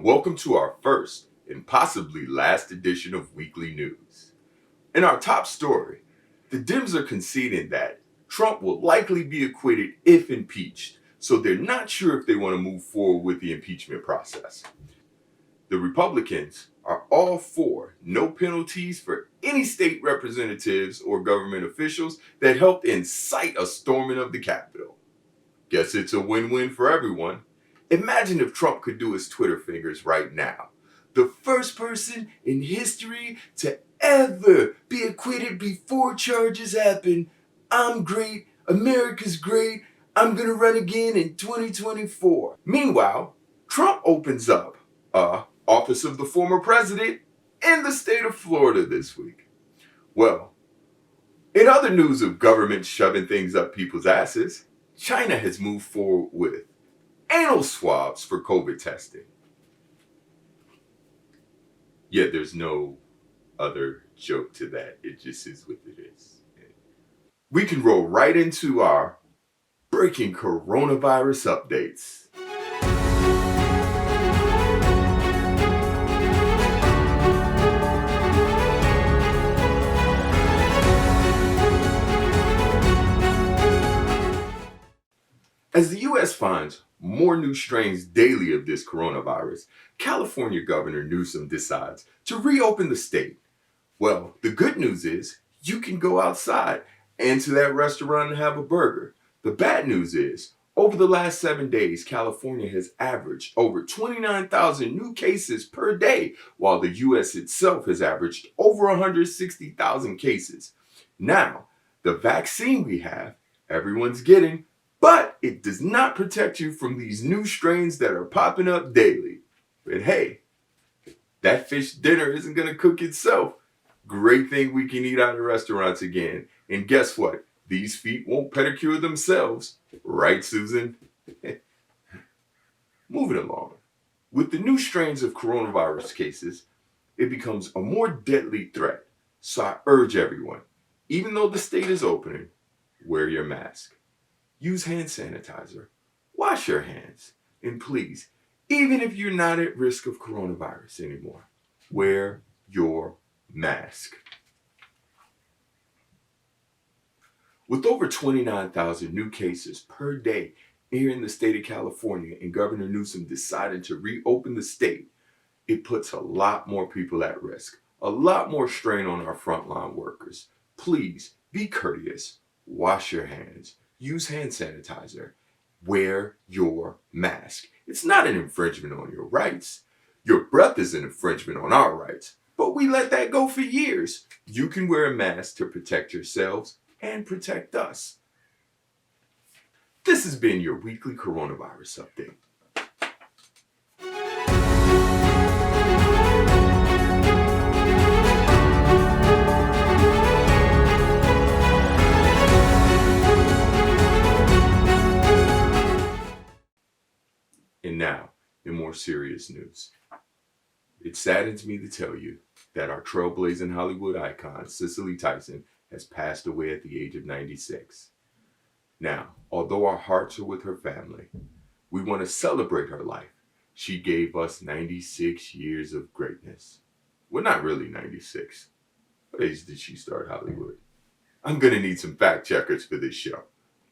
welcome to our first and possibly last edition of Weekly News. In our top story, the Dems are conceding that Trump will likely be acquitted if impeached, so they're not sure if they want to move forward with the impeachment process. The Republicans are all for no penalties for any state representatives or government officials that helped incite a storming of the Capitol. Guess it's a win-win for everyone. Imagine if Trump could do his Twitter fingers right now. The first person in history to ever be acquitted before charges happen. I'm great. America's great. I'm going to run again in 2024. Meanwhile, Trump opens up office of the former president in the state of Florida this week. Well, in other news of government shoving things up people's asses, China has moved forward with anal swabs for COVID testing. Yet there's no other joke to that. It just is what it is. We can roll right into our breaking coronavirus updates. As the U.S. finds more new strains daily of this coronavirus, California Governor Newsom decides to reopen the state. Well, the good news is you can go outside and to that restaurant and have a burger. The bad news is, over the last 7 days, California has averaged over 29,000 new cases per day, while the U.S. itself has averaged over 160,000 cases. Now, the vaccine we have, everyone's getting, but it does not protect you from these new strains that are popping up daily. But hey, that fish dinner isn't going to cook itself. Great thing we can eat out of restaurants again. And guess what? These feet won't pedicure themselves. Right, Susan? Moving along. With the new strains of coronavirus cases, it becomes a more deadly threat. So I urge everyone, even though the state is opening, wear your mask. Use hand sanitizer, wash your hands, and please, even if you're not at risk of coronavirus anymore, wear your mask. With over 29,000 new cases per day here in the state of California and Governor Newsom deciding to reopen the state, it puts a lot more people at risk, a lot more strain on our frontline workers. Please be courteous, wash your hands. Use hand sanitizer. Wear your mask. It's not an infringement on your rights. Your breath is an infringement on our rights, but we let that go for years. You can wear a mask to protect yourselves and protect us. This has been your weekly coronavirus update. And now, in more serious news. It saddens me to tell you that our trailblazing Hollywood icon, Cicely Tyson, has passed away at the age of 96. Now, although our hearts are with her family, we want to celebrate her life. She gave us 96 years of greatness. Well, not really 96. What age did she start Hollywood? I'm going to need some fact checkers for this show.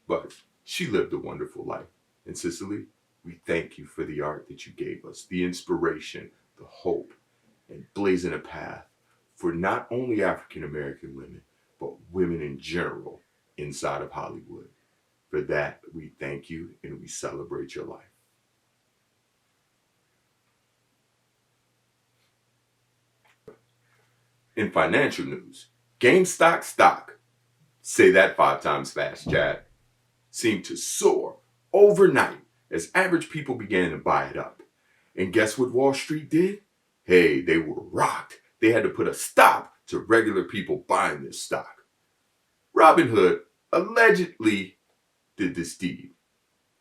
But she lived a wonderful life. And Cicely, we thank you for the art that you gave us, the inspiration, the hope, and blazing a path for not only African American women, but women in general inside of Hollywood. For that, we thank you and we celebrate your life. In financial news, GameStop stock, say that 5 times fast, Chad, seemed to soar overnight as average people began to buy it up. And guess what Wall Street did? Hey, they were rocked. They had to put a stop to regular people buying this stock. Robinhood allegedly did this deed.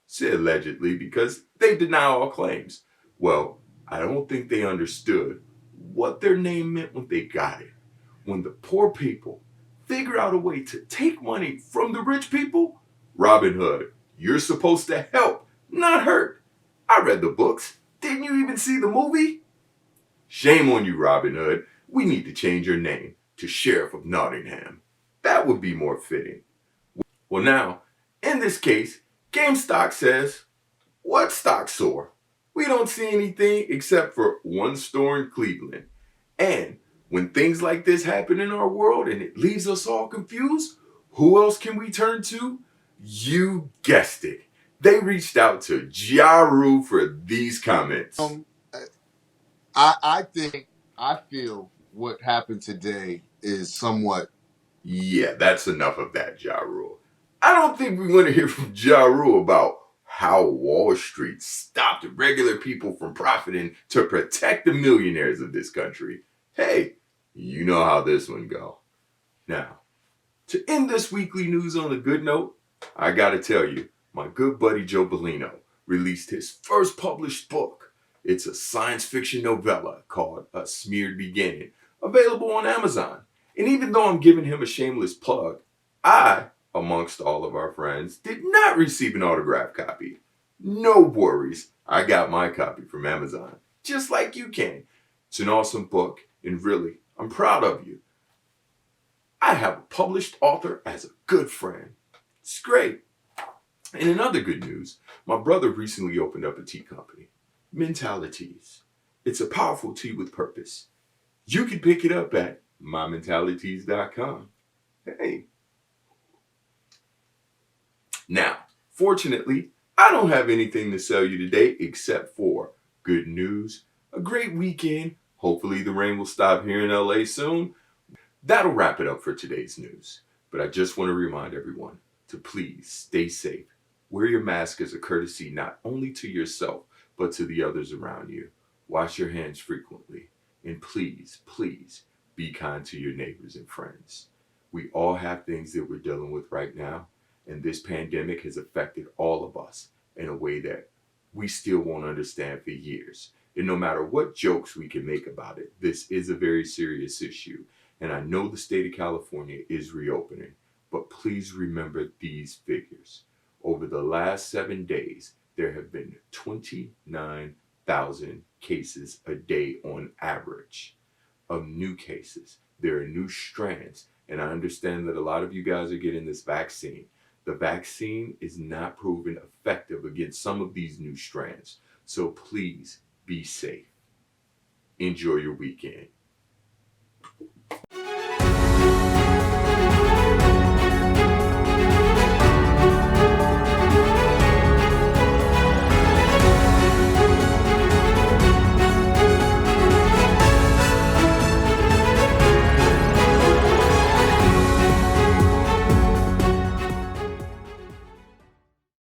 Say allegedly because they deny all claims. Well, I don't think they understood what their name meant when they got it. When the poor people figure out a way to take money from the rich people, Robinhood, you're supposed to help, not hurt. I read the books. Didn't you even see the movie? Shame on you, Robin Hood. We need to change your name to Sheriff of Nottingham. That would be more fitting. Well now, in this case, GameStop says, what stock soar? We don't see anything except for one store in Cleveland. And when things like this happen in our world and it leaves us all confused, who else can we turn to? You guessed it. They reached out to Ja Rule for these comments. I feel what happened today is somewhat. Yeah, that's enough of that, Ja Rule. I don't think we want to hear from Ja Rule about how Wall Street stopped regular people from profiting to protect the millionaires of this country. Hey, you know how this one go. Now, to end this weekly news on a good note, I gotta tell you, my good buddy Joe Bellino released his first published book. It's a science fiction novella called A Smeared Beginning, available on Amazon. And even though I'm giving him a shameless plug, I, amongst all of our friends, did not receive an autographed copy. No worries, I got my copy from Amazon, just like you can. It's an awesome book, and really, I'm proud of you. I have a published author as a good friend. It's great. And in other good news, my brother recently opened up a tea company, Mentalities. It's a powerful tea with purpose. You can pick it up at mymentalities.com. Hey. Now, fortunately, I don't have anything to sell you today except for good news, a great weekend. Hopefully the rain will stop here in LA soon. That'll wrap it up for today's news. But I just want to remind everyone to please stay safe. Wear your mask as a courtesy not only to yourself, but to the others around you. Wash your hands frequently. And please, please be kind to your neighbors and friends. We all have things that we're dealing with right now, and this pandemic has affected all of us in a way that we still won't understand for years. And no matter what jokes we can make about it, this is a very serious issue. And I know the state of California is reopening, but please remember these figures. Over the last 7 days, there have been 29,000 cases a day on average of new cases. There are new strands, and I understand that a lot of you guys are getting this vaccine. The vaccine is not proven effective against some of these new strands. So please be safe. Enjoy your weekend.